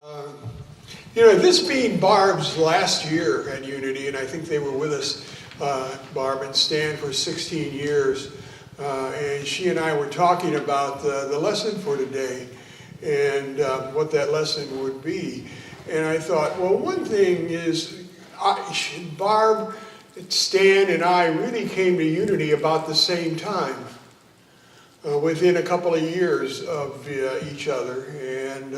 Uh, this being Barb's last year at Unity, and I think they were with us, Barb and Stan, for 16 years. And she and I were talking about the lesson for today and what that lesson would be. And I thought, well, one thing is, Barb, Stan, and I really came to Unity about the same time, within a couple of years of each other. And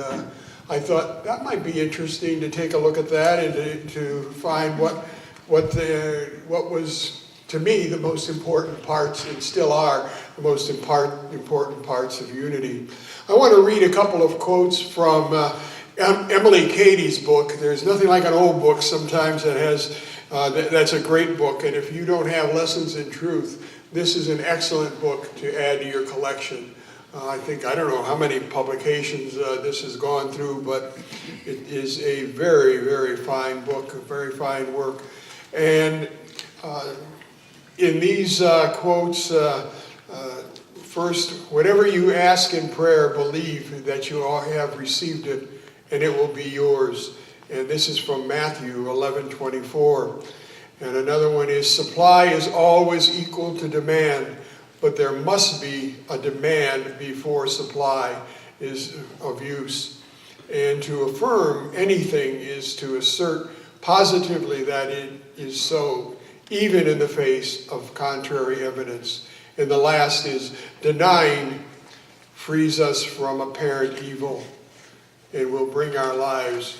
I thought that might be interesting to take a look at that and to find what was, to me, the most important parts, and still are the most important parts of Unity. I want to read a couple of quotes from Emily Cady's book. There's nothing like an old book sometimes that has, that's a great book, and if you don't have Lessons in Truth, this is an excellent book to add to your collection. I don't know how many publications this has gone through, but it is a very, very fine book, a very fine work. And in these quotes, first, whatever you ask in prayer, believe that you all have received it, and it will be yours. And this is from Matthew 11:24. And another one is, supply is always equal to demand, but there must be a demand before supply is of use. And to affirm anything is to assert positively that it is so, even in the face of contrary evidence. And the last is, denying frees us from apparent evil and will bring our lives.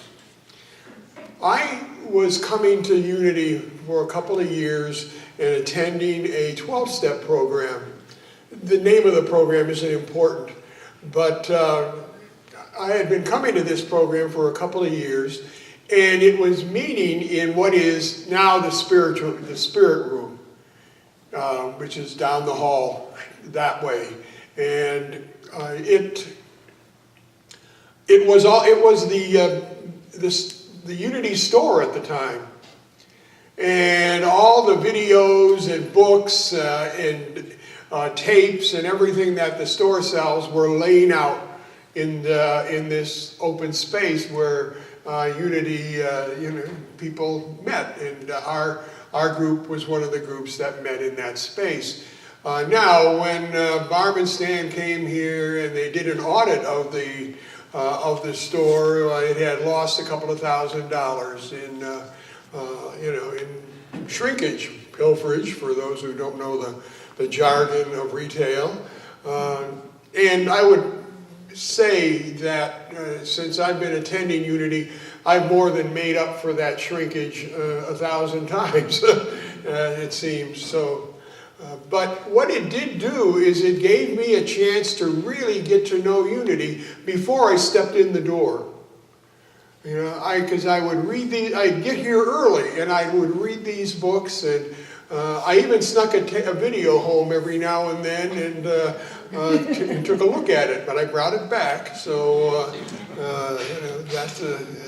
I was coming to Unity for a couple of years and attending a 12-step program. The name of the program isn't important, but I had been coming to this program for a couple of years, and it was meeting in what is now the spirit room, which is down the hall that way. And it was the Unity store at the time. And all the videos and books and tapes and everything that the store sells were laying out in this open space where Unity people met, and our group was one of the groups that met in that space. Now, when Barb and Stan came here and they did an audit of the store, it had lost a couple of $1,000s in shrinkage, pilferage, for those who don't know the jargon of retail. And I would say that since I've been attending Unity, I've more than made up for that shrinkage 1,000 times, it seems. So, but what it did do is it gave me a chance to really get to know Unity before I stepped in the door. Because I would read these, I'd get here early and I would read these books, and I even snuck a video home every now and then and took a look at it, but I brought it back. So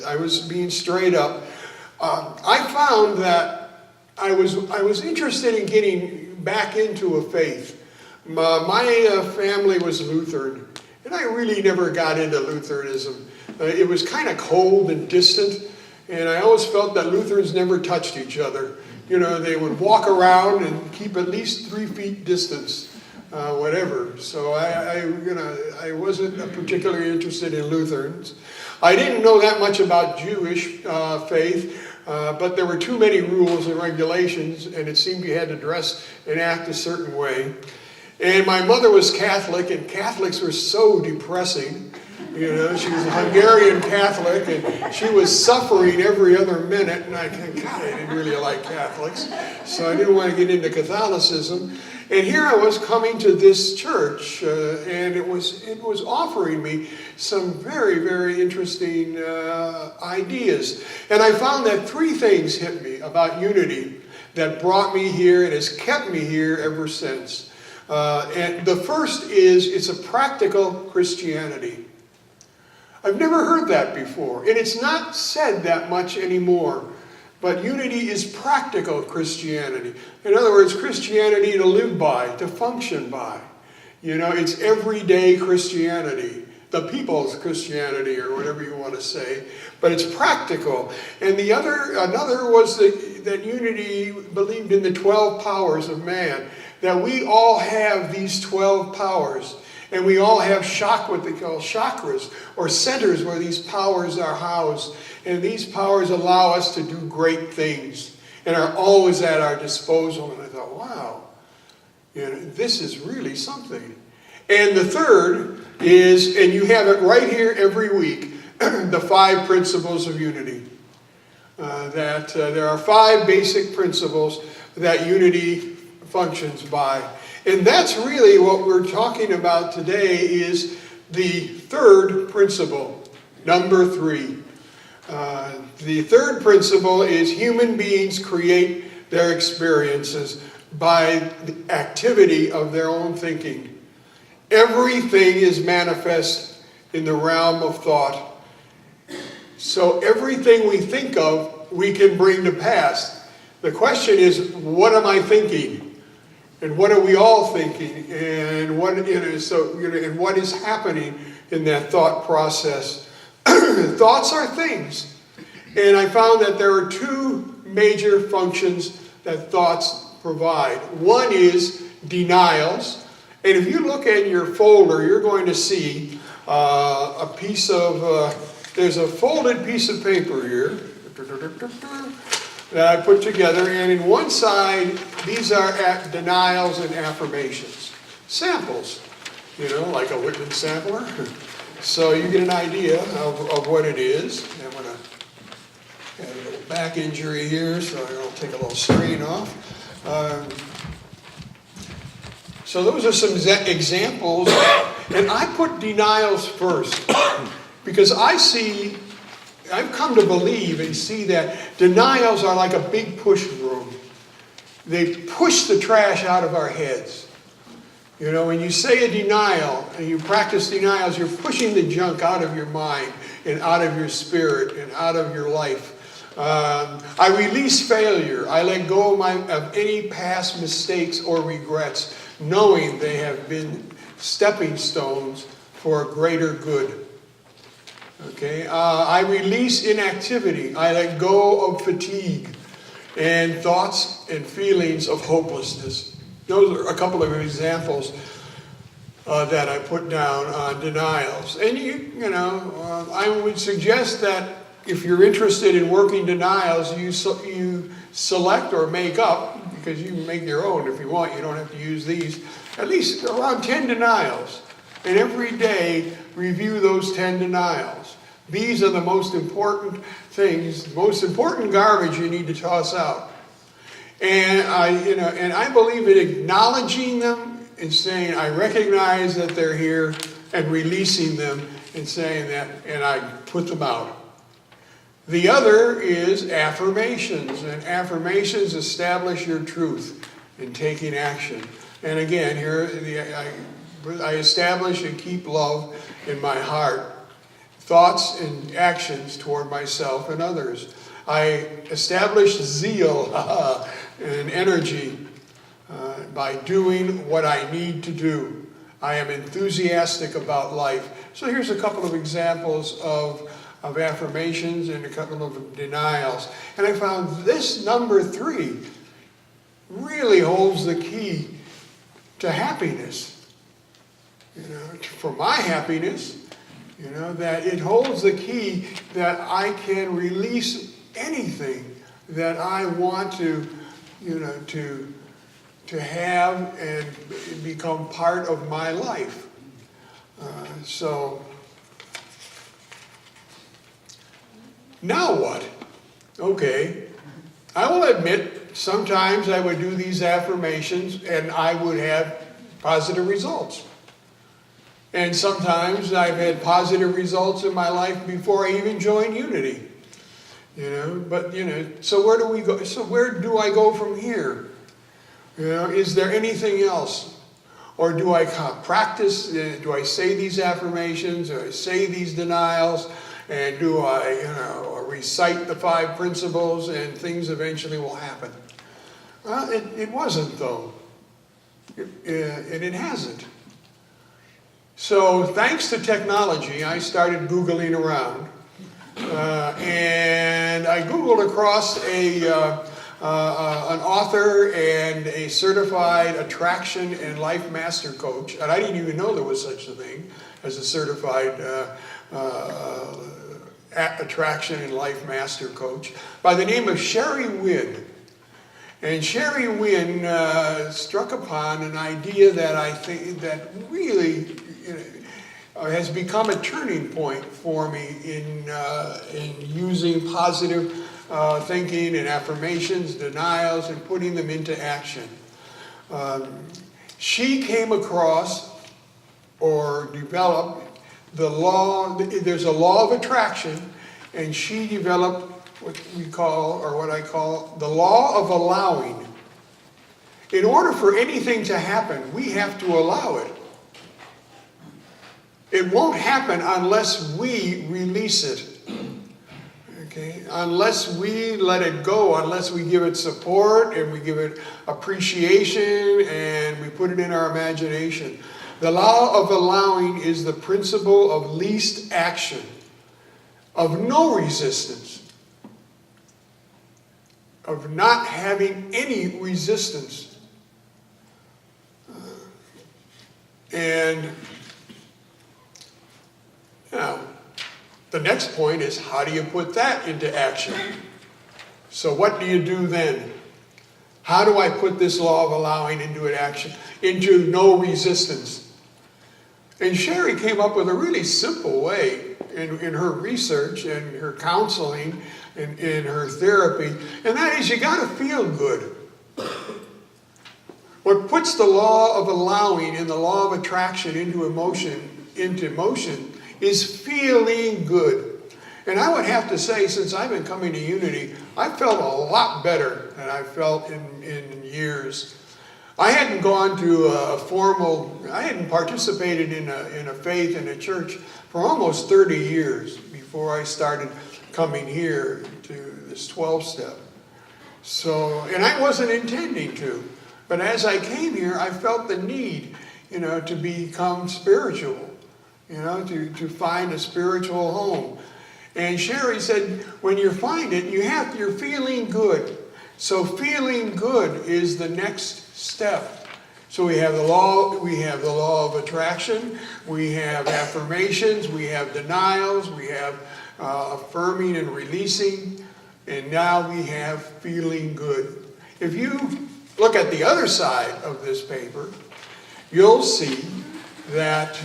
I was being straight up. I found that I was interested in getting back into a faith. My family was Lutheran, and I really never got into Lutheranism. It was kind of cold and distant, and I always felt that Lutherans never touched each other. They would walk around and keep at least 3 feet distance, whatever. So I wasn't particularly interested in Lutherans. I didn't know that much about Jewish faith, but there were too many rules and regulations, and it seemed you had to dress and act a certain way. And my mother was Catholic, and Catholics were so depressing. She was a Hungarian Catholic, and she was suffering every other minute, and I didn't really like Catholics, so I didn't want to get into Catholicism. And here I was coming to this church, and it was offering me some very, very interesting ideas. And I found that 3 things hit me about Unity that brought me here and has kept me here ever since. And the first is, it's a practical Christianity. I've never heard that before, and it's not said that much anymore. But Unity is practical Christianity. In other words, Christianity to live by, to function by. It's everyday Christianity. the people's Christianity, or whatever you want to say, but it's practical. And another was that unity believed in the 12 powers of man, that we all have these 12 powers, and we all have what they call chakras, or centers where these powers are housed, and these powers allow us to do great things, and are always at our disposal. And I thought, wow, this is really something. And the third is, and you have it right here every week, the 5 principles of unity. There are 5 basic principles that unity functions by. And that's really what we're talking about today, is the third principle, number 3. The third principle is human beings create their experiences by the activity of their own thinking. Everything is manifest in the realm of thought. So everything we think of, we can bring to pass. The question is, what am I thinking? And what are we all thinking? And what is happening in that thought process? Thoughts are things. And I found that there are 2 major functions that thoughts provide. One is denials. And if you look at your folder, you're going to see there's a folded piece of paper here that I put together. And in one side, these are denials and affirmations. Samples, like a Whitman sampler. So you get an idea of what it is. I'm going to have a little back injury here, so I'll take a little strain off. So those are some examples, and I put denials first because I've come to believe and see that denials are like a big push broom. They push the trash out of our heads. When you say a denial and you practice denials, you're pushing the junk out of your mind and out of your spirit and out of your life. I release failure. I let go of any past mistakes or regrets, knowing they have been stepping stones for a greater good. Okay, I release inactivity. I let go of fatigue and thoughts and feelings of hopelessness. Those are a couple of examples that I put down on denials. And I would suggest that if you're interested in working denials, you select or make up, because you can make your own if you want. You don't have to use these. At least around 10 denials. And every day, review those 10 denials. These are the most important things, most important garbage you need to toss out. And I believe in acknowledging them and saying, I recognize that they're here, and releasing them and saying that, and I put them out. The other is affirmations, and affirmations establish your truth in taking action. And again, here I establish and keep love in my heart, thoughts and actions toward myself and others. I establish zeal and energy by doing what I need to do. I am enthusiastic about life. So here's a couple of examples of affirmations and a couple of denials. And I found this number 3 really holds the key to happiness. For my happiness, that it holds the key that I can release anything that I want to have and become part of my life. So now what? Okay, I will admit sometimes I would do these affirmations and I would have positive results. And sometimes I've had positive results in my life before I even joined Unity. But so where do we go? So where do I go from here? Is there anything else? Or do I practice, do I say these affirmations, do I say these denials, and do I recite the 5 principles and things eventually will happen? Well, it wasn't though. And it hasn't. So thanks to technology, I started Googling around. And I Googled across an author and a certified attraction and life master coach. And I didn't even know there was such a thing as a certified attraction and life master coach by the name of Sherry Wynn. And Sherry Wynn struck upon an idea that I think that really has become a turning point for me in using positive thinking and affirmations, denials, and putting them into action. She came across or developed the law, there's a law of attraction, and she developed what we call, or what I call, the law of allowing. In order for anything to happen, we have to allow it. It won't happen unless we release it. Okay? Unless we let it go, unless we give it support and we give it appreciation and we put it in our imagination. The law of allowing is the principle of least action, of no resistance, of not having any resistance. And now, the next point is, how do you put that into action? So what do you do then? How do I put this law of allowing into an action, into no resistance? And Sherry came up with a really simple way in her research and her counseling and in her therapy, and that is, you got to feel good. What puts the law of allowing and the law of attraction into motion is feeling good. And I would have to say, since I've been coming to Unity, I felt a lot better than I felt in years. I hadn't gone to I hadn't participated in a faith in a church for almost 30 years before I started coming here to this 12-step. So, and I wasn't intending to, but as I came here, I felt the need, to become spiritual. To find a spiritual home. And Sherry said, when you find it, you're feeling good. So feeling good is the next step. So we have the law of attraction, we have affirmations, we have denials, we have affirming and releasing, and now we have feeling good. If you look at the other side of this paper, you'll see that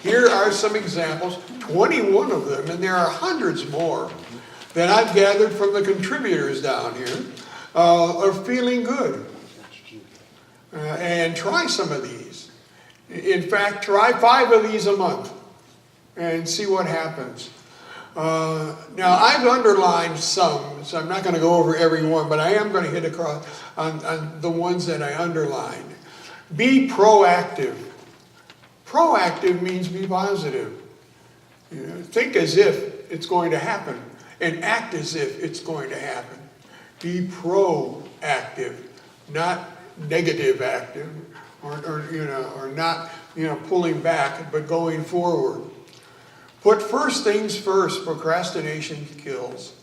here are some examples, 21 of them, and there are hundreds more that I've gathered from the contributors down here, are feeling good. And try some of these. In fact, try 5 of these a month and see what happens. Now, I've underlined some, so I'm not going to go over every one, but I am going to hit across on the ones that I underlined. Be proactive. Proactive means be positive. Think as if it's going to happen and act as if it's going to happen. Be proactive, not negative active, or not pulling back, but going forward. Put first things first. Procrastination kills.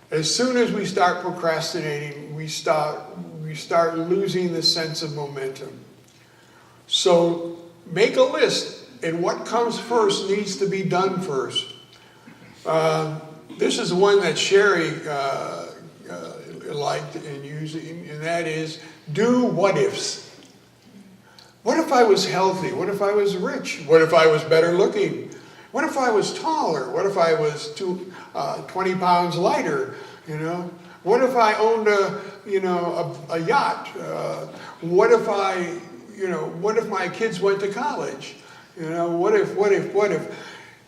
As soon as we start procrastinating, we start losing the sense of momentum. So make a list, and what comes first needs to be done first. This is one that Sherry liked and using, and that is, do what ifs. What if I was healthy? What if I was rich? What if I was better looking? What if I was taller? What if I was 20 pounds lighter? What if I owned a yacht? What if my kids went to college? What if?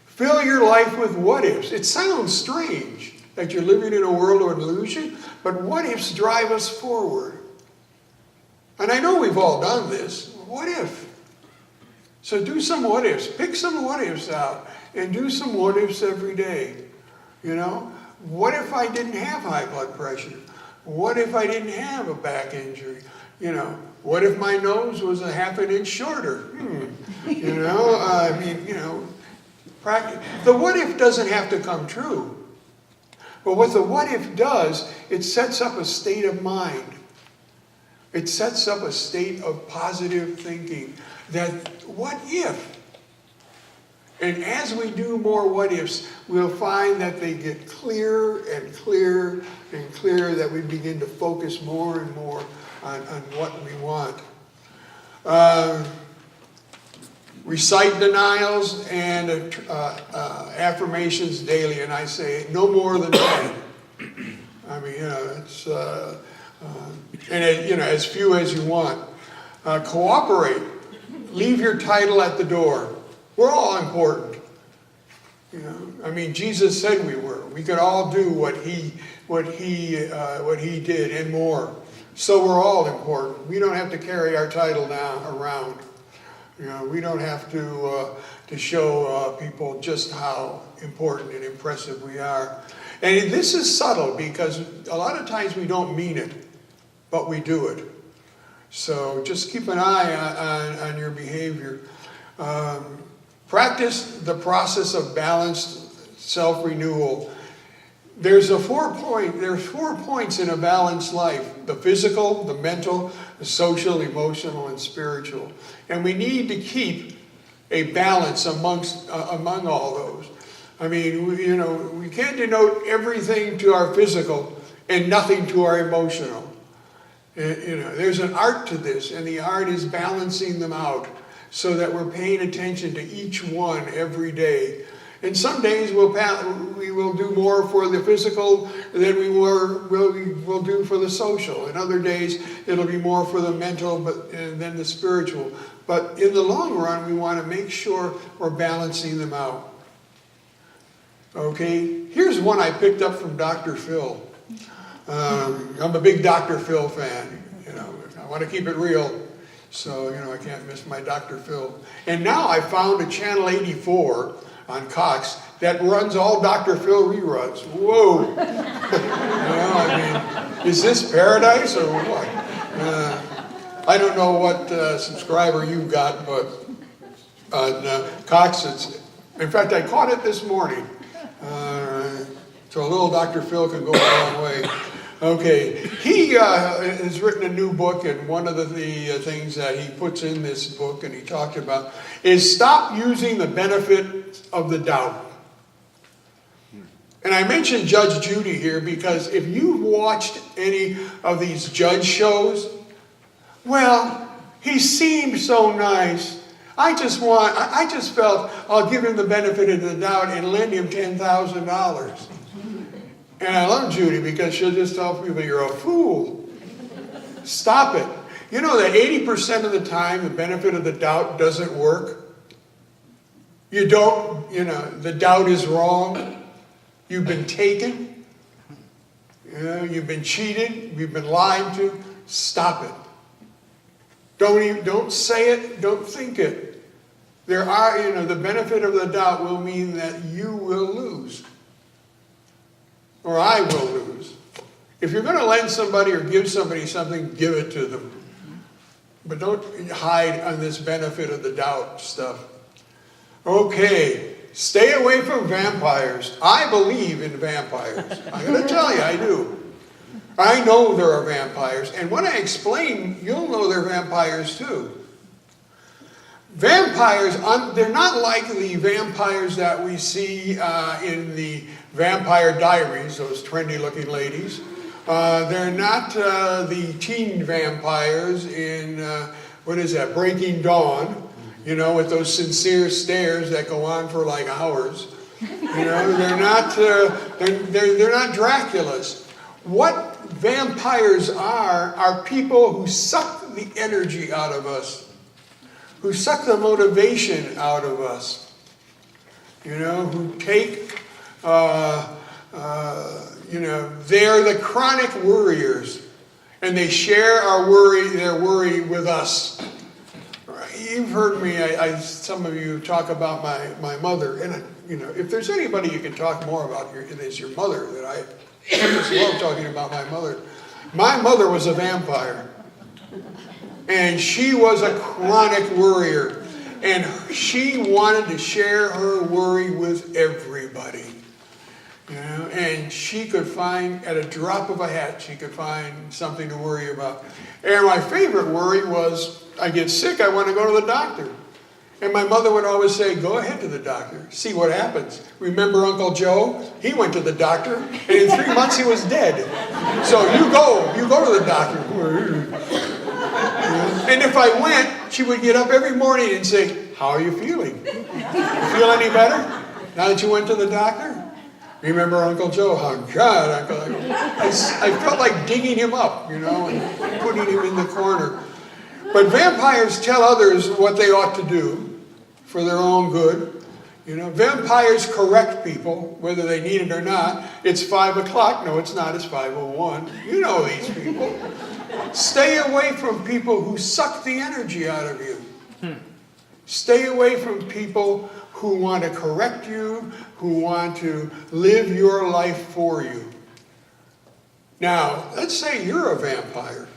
Fill your life with what ifs. It sounds strange that you're living in a world of illusion, but what ifs drive us forward. And I know we've all done this. What if? So do some what ifs. Pick some what ifs out and do some what ifs every day. What if I didn't have high blood pressure? What if I didn't have a back injury? What if my nose was a half an inch shorter? You know, I mean, you know, the what if doesn't have to come true. But what the what if does, it sets up a state of mind. It sets up a state of positive thinking that what if? And as we do more what ifs, we'll find that they get clearer and clearer and clearer, that we begin to focus more and more on what we want. Recite denials and affirmations daily, and I say no more than 10. I mean, you know, it's you know, as few as you want. Cooperate. Leave your title at the door. We're all important. You know, I mean, Jesus said we were. We could all do what he did and more. So we're all important. We don't have to carry our title around. You know, we don't have to show people just how important and impressive we are. And this is subtle because a lot of times we don't mean it, but we do it. So just keep an eye on your behavior. Practice the process of balanced self-renewal. There's 4 points in a balanced life: the physical, the mental, the social, emotional, and spiritual. And we need to keep a balance among all those. I mean, you know, we can't denote everything to our physical and nothing to our emotional. You know, there's an art to this, and the art is balancing them out so that we're paying attention to each one every day. And some days we will do more for the physical than we'll do for the social. And other days it'll be more for the mental than the spiritual. But in the long run, we want to make sure we're balancing them out. Okay, here's one I picked up from Dr. Phil. I'm a big Dr. Phil fan. You know, I want to keep it real. So, you know, I can't miss my Dr. Phil. And now I found a Channel 84 on Cox that runs all Dr. Phil reruns. Whoa! You know, I mean, is this paradise or what? I don't know what subscriber you've got, but on Cox, in fact, I caught it this morning. So a little Dr. Phil can go a long way. Okay, he has written a new book, and one of the things that he puts in this book, and he talked about, is stop using the benefit of the doubt. And I mentioned Judge Judy here because if you've watched any of these judge shows, well, he seemed so nice. I just felt I'll give him the benefit of the doubt and lend him $10,000. And I love Judy because she'll just tell people, you're a fool. Stop it. You know that 80% of the time the benefit of the doubt doesn't work? You don't, you know, the doubt is wrong. You've been taken. You know, you've been cheated. You've been lied to. Stop it. Don't say it. Don't think it. There are, you know, the benefit of the doubt will mean that you will lose. Or I will lose. If you're going to lend somebody or give somebody something, give it to them. But don't hide on this benefit of the doubt stuff. Okay, stay away from vampires. I believe in vampires. I'm going to tell you, I do. I know there are vampires. And when I explain, you'll know they're vampires too. Vampires, they're not like the vampires that we see in the Vampire Diaries, those trendy-looking ladies. They're not the teen vampires in, what is that, Breaking Dawn, you know, with those sincere stares that go on for like hours. You know, they're not Draculas. What vampires are people who suck the energy out of us, who suck the motivation out of us, you know, who take, you know, they're the chronic worriers, and they share their worry with us. You've heard me, some of you talk about my mother, and you know, if there's anybody you can talk more about, it is your mother. That I just love talking about my mother. My mother was a vampire. And she was a chronic worrier. And she wanted to share her worry with everybody. You know, and she could find, at a drop of a hat, she could find something to worry about. And my favorite worry was, I get sick, I want to go to the doctor. And my mother would always say, go ahead to the doctor, see what happens. Remember Uncle Joe? He went to the doctor, and in 3 months he was dead. So you go to the doctor. And if I went, she would get up every morning and say, how are you feeling? You feel any better now that you went to the doctor? Remember Uncle Joe? Oh, God, Uncle. I felt like digging him up, you know, and putting him in the corner. But vampires tell others what they ought to do for their own good. You know, vampires correct people, whether they need it or not. It's 5 o'clock. No, it's not. It's 5:01. You know these people. Stay away from people who suck the energy out of you. Stay away from people who want to correct you, who want to live your life for you. Now, let's say you're a vampire.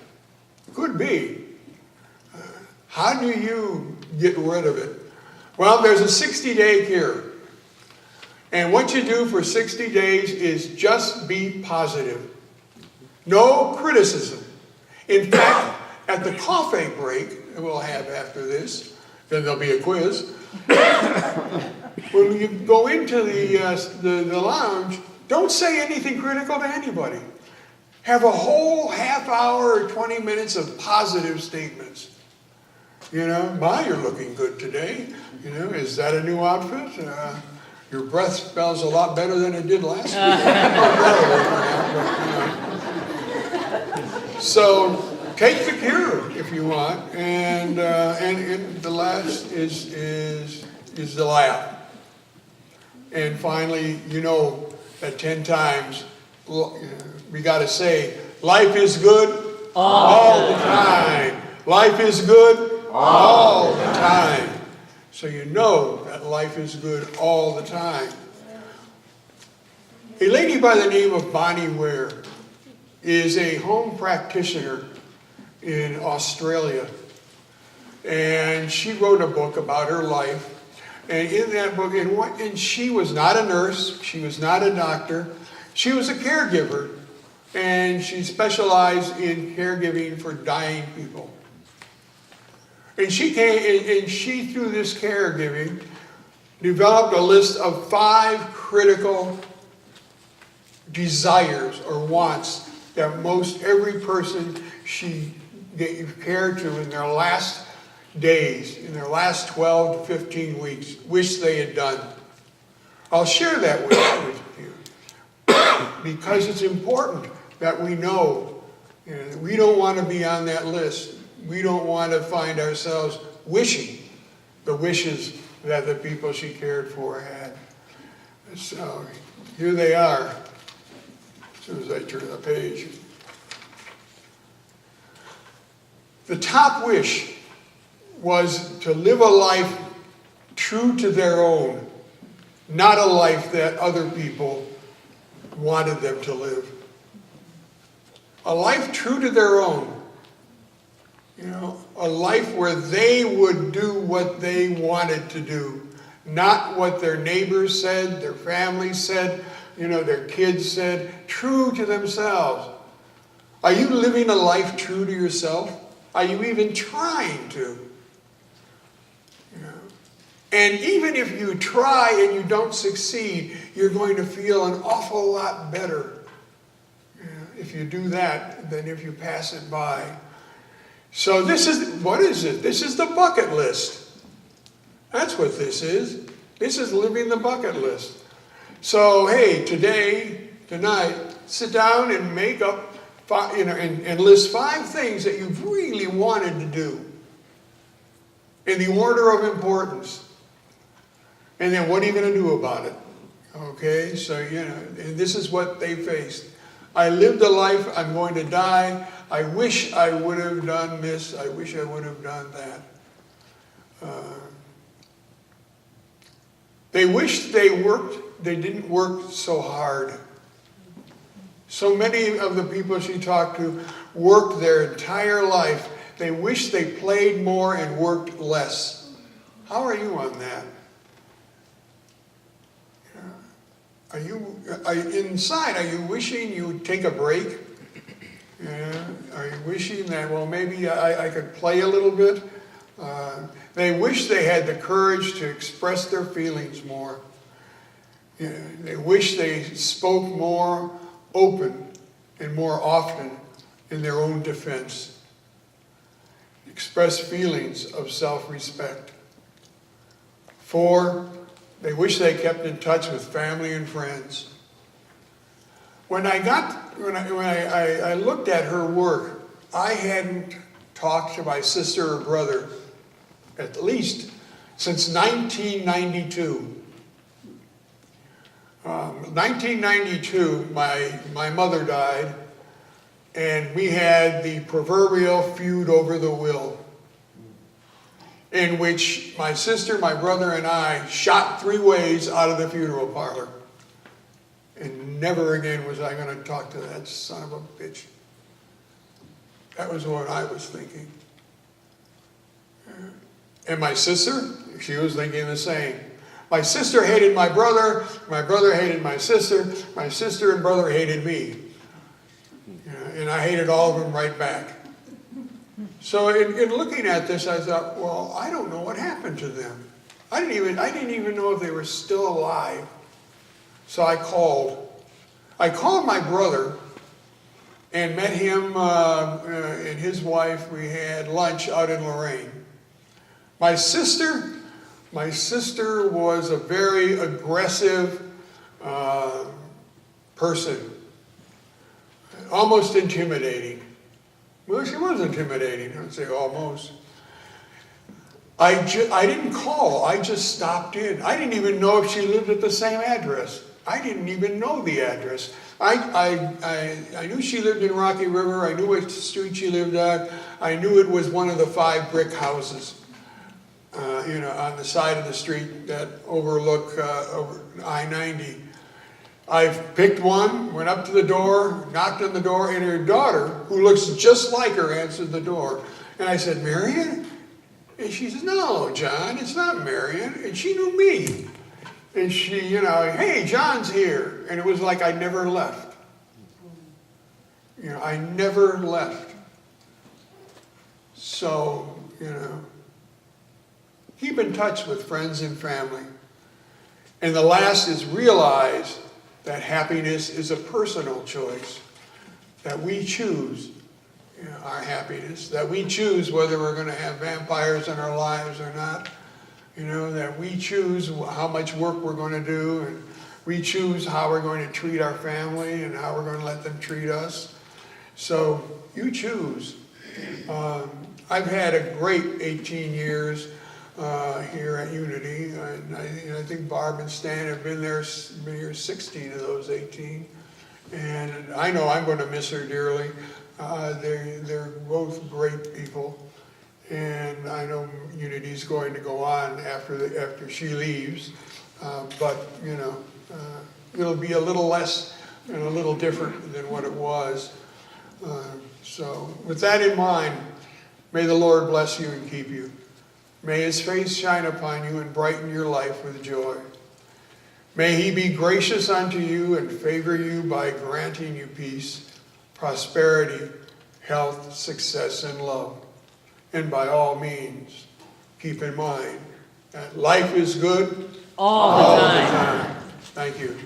Could be. How do you get rid of it? Well, there's a 60-day cure. And what you do for 60 days is just be positive. No criticism. In fact, at the coffee break that we'll have after this, then there'll be a quiz. When you go into the lounge, don't say anything critical to anybody. Have a whole half hour or 20 minutes of positive statements. You know, my, you're looking good today. You know, is that a new outfit? Your breath smells a lot better than it did last week. So take the cure if you want, and the last is the laugh. And finally, you know, at 10 times, we got to say, life is good all the time. Life is good all the time. So you know that life is good all the time. A lady by the name of Bonnie Ware is a home practitioner in Australia. And she wrote a book about her life. And in that book, and she was not a nurse, she was not a doctor, she was a caregiver. And she specialized in caregiving for dying people. And she through this caregiving, developed a list of 5 critical desires or wants that most every person she gave care to in their last days, in their last 12 to 15 weeks, wish they had done. I'll share that with you because it's important that we know, that we don't want to be on that list. We don't want to find ourselves wishing the wishes that the people she cared for had. So here they are, as soon as I turn the page. The top wish was to live a life true to their own, not a life that other people wanted them to live. A life true to their own. You know, a life where they would do what they wanted to do, not what their neighbors said, their family said, you know, their kids said, true to themselves. Are you living a life true to yourself? Are you even trying to? You know? And even if you try and you don't succeed, you're going to feel an awful lot better, you know, if you do that than if you pass it by. So what is it? This is the bucket list. That's what this is. This is living the bucket list. So, hey, tonight, sit down and make up, and list 5 things that you've really wanted to do in the order of importance. And then what are you going to do about it? Okay, so, you know, and this is what they faced. I lived a life, I'm going to die. I wish I would have done this. I wish I would have done that. They wished they didn't work so hard. So many of the people she talked to worked their entire life. They wished they played more and worked less. How are you on that? Are you inside, are you wishing you would take a break? Are you wishing that, well, maybe I could play a little bit? They wish they had the courage to express their feelings more. They wish they spoke more open and more often in their own defense. Express feelings of self-respect. 4, they wish they kept in touch with family and friends. When I looked at her work, I hadn't talked to my sister or brother at least since 1992. 1992, my mother died, and we had the proverbial feud over the will, in which my sister, my brother, and I shot 3 ways out of the funeral parlor. And never again was I going to talk to that son of a bitch. That was what I was thinking. And my sister, she was thinking the same. My sister hated my brother hated my sister and brother hated me. And I hated all of them right back. So in looking at this, I thought, well, I don't know what happened to them. I didn't even know if they were still alive. So I called my brother and met him and his wife. We had lunch out in Lorraine. My sister was a very aggressive person, almost intimidating. Well, she was intimidating, I'd say almost. I didn't call, I just stopped in. I didn't even know if she lived at the same address. I didn't even know the address. I knew she lived in Rocky River, I knew what street she lived on, I knew it was one of the 5 brick houses, on the side of the street that overlook over I-90. I picked one, went up to the door, knocked on the door, and her daughter, who looks just like her, answered the door. And I said, Marion? And she says, no, John, it's not Marion. And she knew me. And she, hey, John's here. And it was like I never left. I never left. So, keep in touch with friends and family. And the last is realize that happiness is a personal choice, that we choose our happiness, that we choose whether we're going to have vampires in our lives or not, that we choose how much work we're going to do, and we choose how we're going to treat our family and how we're going to let them treat us. So you choose. I've had a great 18 years here at Unity, and I think Barb and Stan have been here 16 of those 18, and I know I'm going to miss her dearly. They're both great people, and I know Unity's going to go on after she leaves, but it'll be a little less and a little different than what it was. So with that in mind, may the Lord bless you and keep you. May his face shine upon you and brighten your life with joy. May he be gracious unto you and favor you by granting you peace, prosperity, health, success, and love. And by all means, keep in mind that life is good all the time. Thank you.